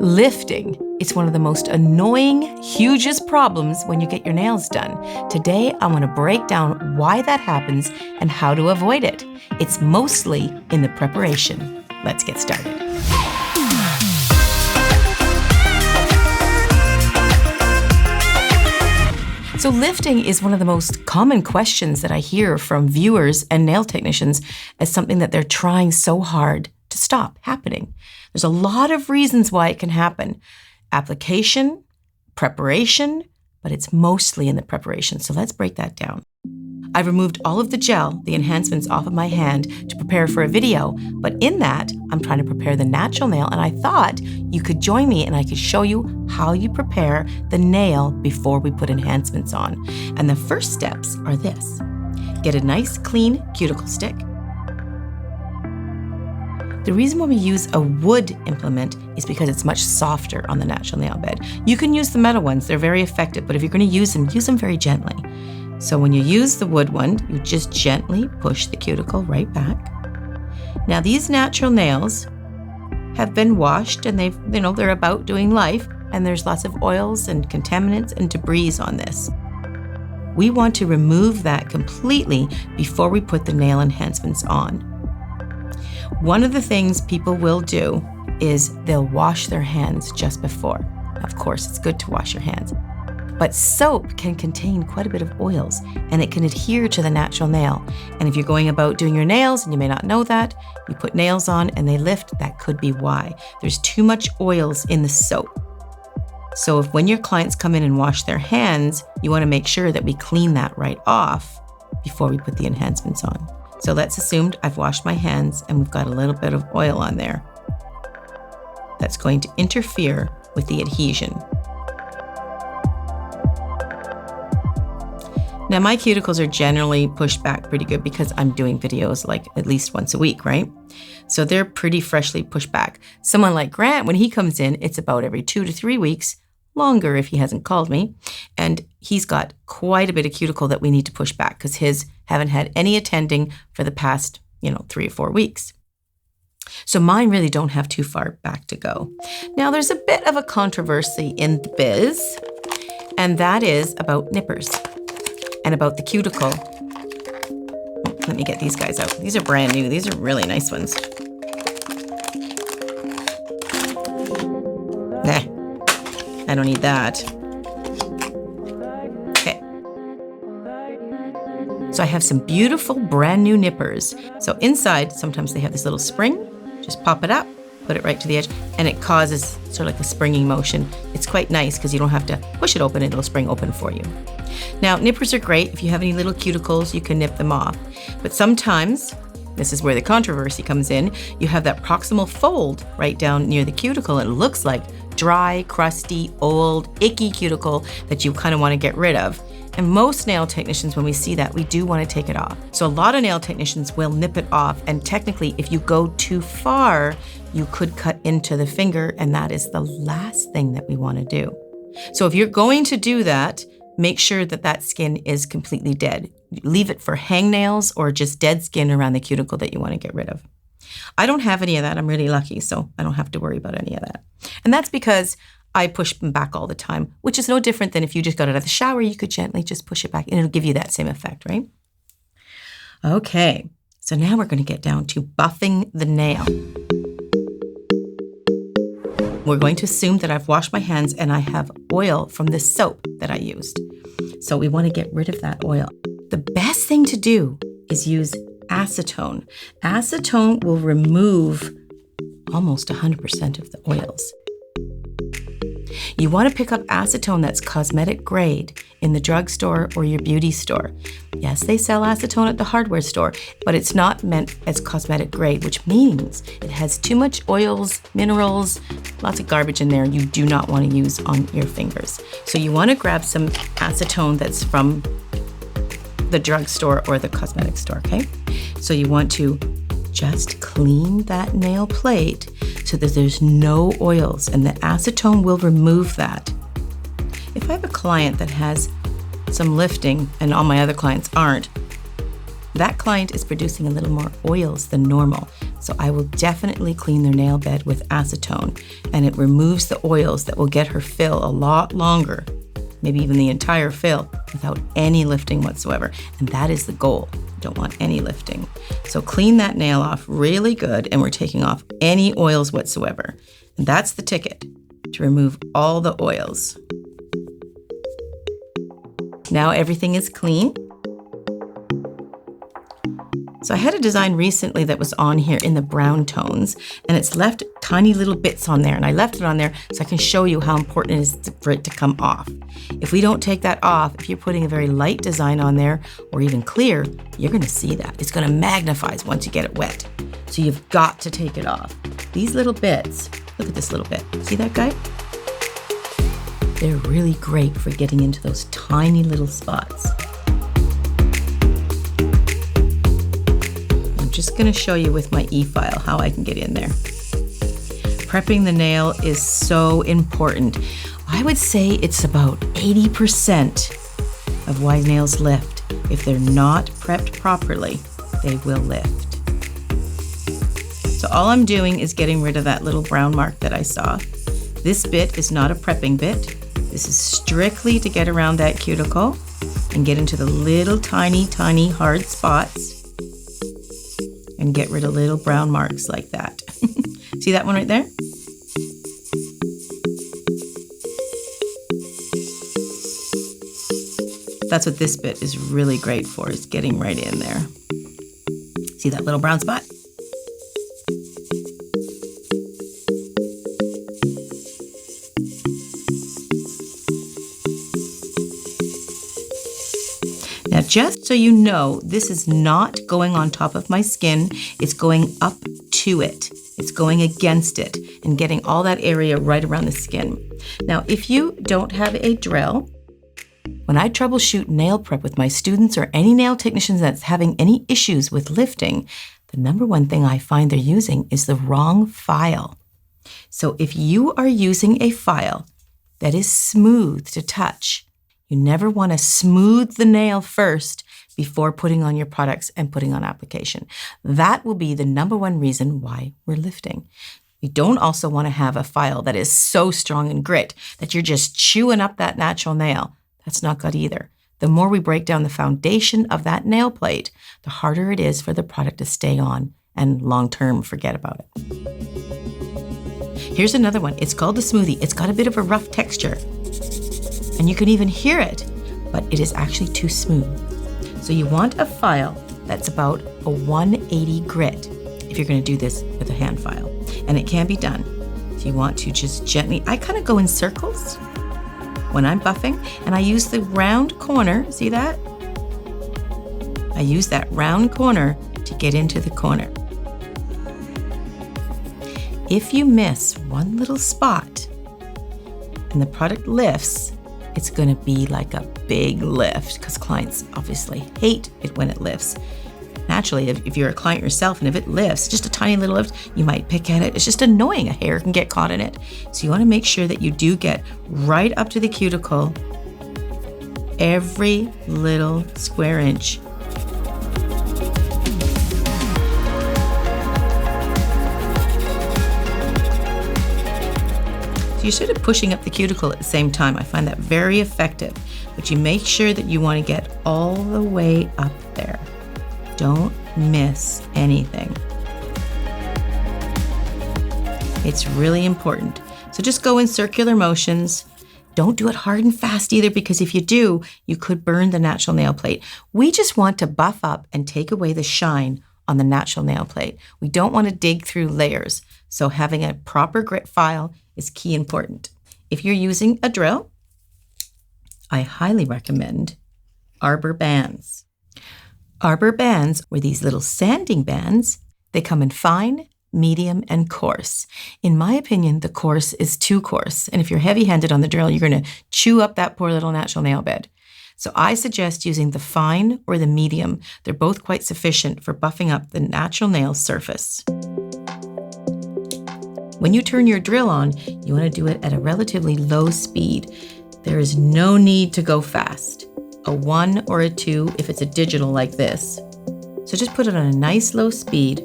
Lifting is one of the most annoying, hugest problems when you get your nails done. Today, I want to break down why that happens and how to avoid it. It's mostly in the preparation. Let's get started. So lifting is one of the most common questions that I hear from viewers and nail technicians as something that they're trying so hard to stop happening. There's a lot of reasons why it can happen. Application, preparation, but it's mostly in the preparation. So let's break that down. I've removed all of the gel, the enhancements off of my hand to prepare for a video, but in that, I'm trying to prepare the natural nail, and I thought you could join me and I could show you how you prepare the nail before we put enhancements on. And the first steps are this. Get a nice clean cuticle stick. The reason why we use a wood implement is because it's much softer on the natural nail bed. You can use the metal ones, they're very effective, but if you're going to use them very gently. So when you use the wood one, you just gently push the cuticle right back. Now these natural nails have been washed and they're about doing life, and there's lots of oils and contaminants and debris on this. We want to remove that completely before we put the nail enhancements on. One of the things people will do is they'll wash their hands just before. Of course, it's good to wash your hands. But soap can contain quite a bit of oils and it can adhere to the natural nail. And if you're going about doing your nails and you may not know that, you put nails on and they lift, that could be why. There's too much oils in the soap. So if when your clients come in and wash their hands, you want to make sure that we clean that right off before we put the enhancements on. So let's assume I've washed my hands and we've got a little bit of oil on there. That's going to interfere with the adhesion. Now my cuticles are generally pushed back pretty good because I'm doing videos like at least once a week, right? So they're pretty freshly pushed back. Someone like Grant, when he comes in, it's about every 2 to 3 weeks, longer if he hasn't called me. And he's got quite a bit of cuticle that we need to push back because his haven't had any attending for the past, 3 or 4 weeks. So mine really don't have too far back to go. Now there's a bit of a controversy in the biz, and that is about nippers. And about the cuticle. Let me get these guys out. These are brand new. These are really nice ones. Nah, I don't need that. Okay. So I have some beautiful brand new nippers. So inside, sometimes they have this little spring. Just pop it up, put it right to the edge, and it causes sort of like a springing motion. It's quite nice because you don't have to push it open, it'll spring open for you. Now, nippers are great. If you have any little cuticles, you can nip them off. But sometimes, this is where the controversy comes in, you have that proximal fold right down near the cuticle. And it looks like dry, crusty, old, icky cuticle that you kind of want to get rid of. And most nail technicians, when we see that, we do want to take it off. So a lot of nail technicians will nip it off. And technically, if you go too far, you could cut into the finger. And that is the last thing that we want to do. So if you're going to do that, make sure that that skin is completely dead. Leave it for hangnails or just dead skin around the cuticle that you want to get rid of. I don't have any of that. I'm really lucky, so I don't have to worry about any of that. And that's because I push them back all the time, which is no different than if you just got out of the shower, you could gently just push it back and it'll give you that same effect, right? Okay, so now we're going to get down to buffing the nail. We're going to assume that I've washed my hands and I have oil from the soap that I used. So we want to get rid of that oil. The best thing to do is use acetone. Acetone will remove almost 100% of the oils. You want to pick up acetone that's cosmetic grade in the drugstore or your beauty store. Yes, they sell acetone at the hardware store, but it's not meant as cosmetic grade, which means it has too much oils, minerals, lots of garbage in there you do not want to use on your fingers. So you want to grab some acetone that's from the drugstore or the cosmetic store, okay? So you want to just clean that nail plate so that there's no oils, and the acetone will remove that. If I have a client that has some lifting and all my other clients aren't, that client is producing a little more oils than normal. So I will definitely clean their nail bed with acetone, and it removes the oils that will get her fill a lot longer, maybe even the entire fill, without any lifting whatsoever. And that is the goal. You don't want any lifting. So clean that nail off really good, and we're taking off any oils whatsoever. And that's the ticket, to remove all the oils. Now everything is clean. So I had a design recently that was on here in the brown tones, and it's left tiny little bits on there, and I left it on there so I can show you how important it is for it to come off. If we don't take that off, if you're putting a very light design on there, or even clear, you're gonna see that. It's gonna magnify once you get it wet. So you've got to take it off. These little bits, look at this little bit. See that guy? They're really great for getting into those tiny little spots. Just gonna show you with my e-file how I can get in there. Prepping the nail is so important. I would say it's about 80% of why nails lift. If they're not prepped properly, they will lift. So all I'm doing is getting rid of that little brown mark that I saw. This bit is not a prepping bit. This is strictly to get around that cuticle and get into the little tiny hard spots and get rid of little brown marks like that. See that one right there? That's what this bit is really great for, is getting right in there. See that little brown spot? Now, just so you know, this is not going on top of my skin. It's going up to it. It's going against it and getting all that area right around the skin. Now, if you don't have a drill, when I troubleshoot nail prep with my students or any nail technicians that's having any issues with lifting, the number one thing I find they're using is the wrong file. So if you are using a file that is smooth to touch, you never want to smooth the nail first before putting on your products and putting on application. That will be the number one reason why we're lifting. We don't also want to have a file that is so strong in grit that you're just chewing up that natural nail. That's not good either. The more we break down the foundation of that nail plate, the harder it is for the product to stay on and long-term forget about it. Here's another one. It's called the smoothie. It's got a bit of a rough texture. And you can even hear it, but it is actually too smooth. So you want a file that's about a 180 grit if you're gonna do this with a hand file. And it can be done. So you want to just gently, I kind of go in circles when I'm buffing, and I use the round corner, see that? I use that round corner to get into the corner. If you miss one little spot and the product lifts, it's gonna be like a big lift, because clients obviously hate it when it lifts. Naturally, if you're a client yourself and if it lifts, just a tiny little lift, you might pick at it. It's just annoying, a hair can get caught in it. So you wanna make sure that you do get right up to the cuticle, every little square inch. You're sort of pushing up the cuticle at the same time. I find that very effective, but you make sure that you want to get all the way up there. Don't miss anything. It's really important. So just go in circular motions. Don't do it hard and fast either, because if you do, you could burn the natural nail plate. We just want to buff up and take away the shine on the natural nail plate. We don't want to dig through layers. So having a proper grit file is key important. If you're using a drill, I highly recommend Arbor bands. Arbor bands were these little sanding bands. They come in fine, medium, and coarse. In my opinion, the coarse is too coarse. And if you're heavy-handed on the drill, you're gonna chew up that poor little natural nail bed. So I suggest using the fine or the medium. They're both quite sufficient for buffing up the natural nail surface. When you turn your drill on, you want to do it at a relatively low speed. There is no need to go fast. A 1 or a 2 if it's a digital like this. So just put it on a nice low speed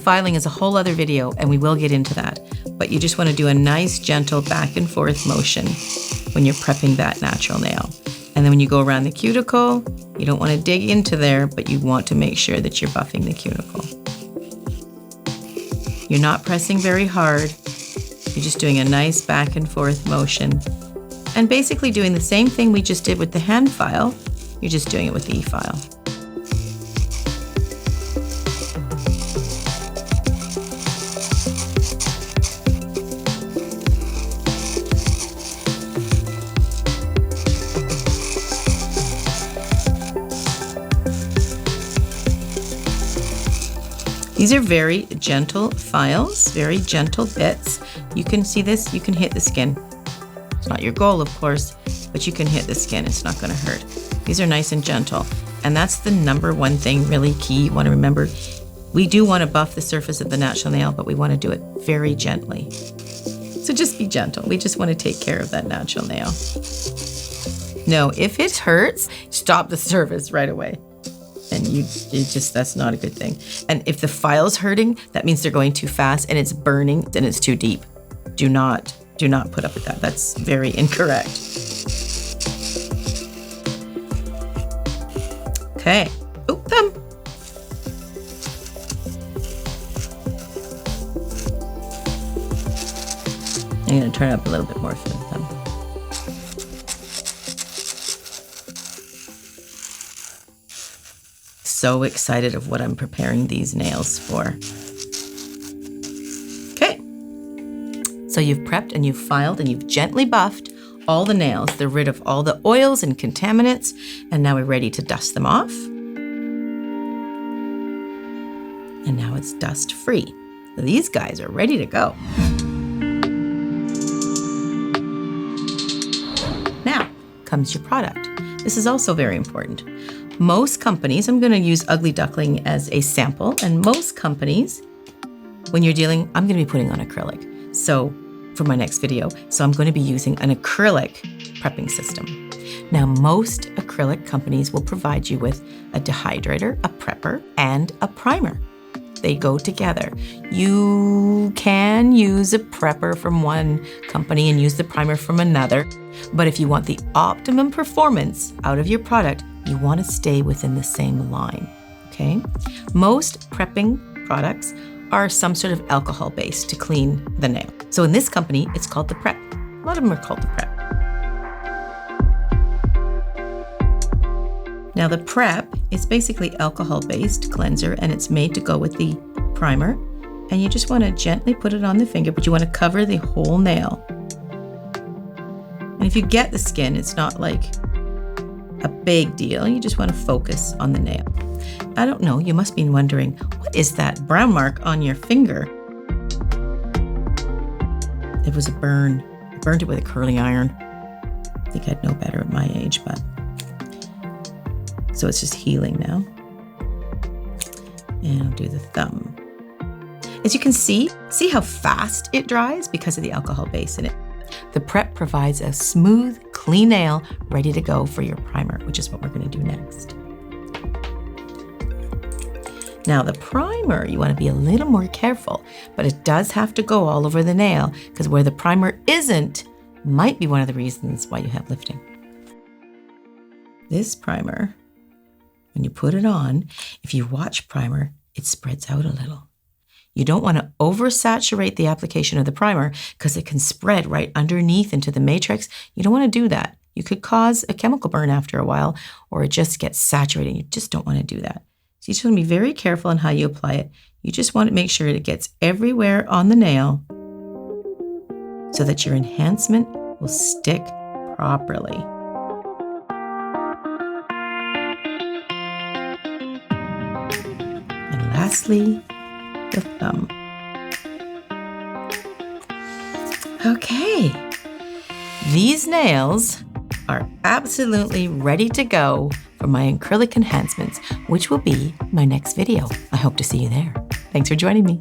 filing is a whole other video, and we will get into that. But you just want to do a nice, gentle back and forth motion when you're prepping that natural nail. And then when you go around the cuticle, you don't want to dig into there, but you want to make sure that you're buffing the cuticle. You're not pressing very hard. You're just doing a nice back and forth motion. And basically doing the same thing we just did with the hand file, you're just doing it with the e-file. These are very gentle files, very gentle bits. You can see this, you can hit the skin. It's not your goal, of course, but you can hit the skin, it's not gonna hurt. These are nice and gentle. And that's the number one thing, really key, you wanna remember. We do wanna buff the surface of the natural nail, but we wanna do it very gently. So just be gentle. We just wanna take care of that natural nail. No, if it hurts, stop the service right away. And that's not a good thing. And if the file's hurting, that means they're going too fast and it's burning, then it's too deep. Do not put up with that. That's very incorrect. Okay. Oh, thumb. I'm gonna turn it up a little bit more for the thumb. So excited of what I'm preparing these nails for. Okay, so you've prepped and you've filed and you've gently buffed all the nails. They're rid of all the oils and contaminants, and now we're ready to dust them off. And now it's dust free. So these guys are ready to go. Now comes your product. This is also very important. Most companies, I'm gonna use Ugly Duckling as a sample, and most companies, when you're dealing, I'm gonna be putting on acrylic. So for my next video, so I'm gonna be using an acrylic prepping system. Now, most acrylic companies will provide you with a dehydrator, a prepper, and a primer. They go together. You can use a prepper from one company and use the primer from another, but if you want the optimum performance out of your product, you want to stay within the same line, okay? Most prepping products are some sort of alcohol base to clean the nail. So in this company, it's called the Prep. A lot of them are called the Prep. Now the Prep is basically alcohol-based cleanser, and it's made to go with the primer. And you just want to gently put it on the finger, but you want to cover the whole nail. And if you get the skin, it's not like a big deal. You just want to focus on the nail. I don't know, you must be wondering, what is that brown mark on your finger? It was a burn. I burned it with a curling iron. I think I'd know better at my age, but. So it's just healing now. And I'll do the thumb. As you can see how fast it dries because of the alcohol base in it. The Prep provides a smooth, clean nail ready to go for your primer, which is what we're going to do next. Now the primer, you want to be a little more careful, but it does have to go all over the nail, because where the primer isn't might be one of the reasons why you have lifting. This primer, when you put it on, if you watch primer, it spreads out a little. You don't want to oversaturate the application of the primer because it can spread right underneath into the matrix. You don't want to do that. You could cause a chemical burn after a while, or it just gets saturated. You just don't want to do that. So you just want to be very careful on how you apply it. You just want to make sure it gets everywhere on the nail so that your enhancement will stick properly. And lastly, the thumb. Okay, these nails are absolutely ready to go for my acrylic enhancements, which will be my next video. I hope to see you there. Thanks for joining me.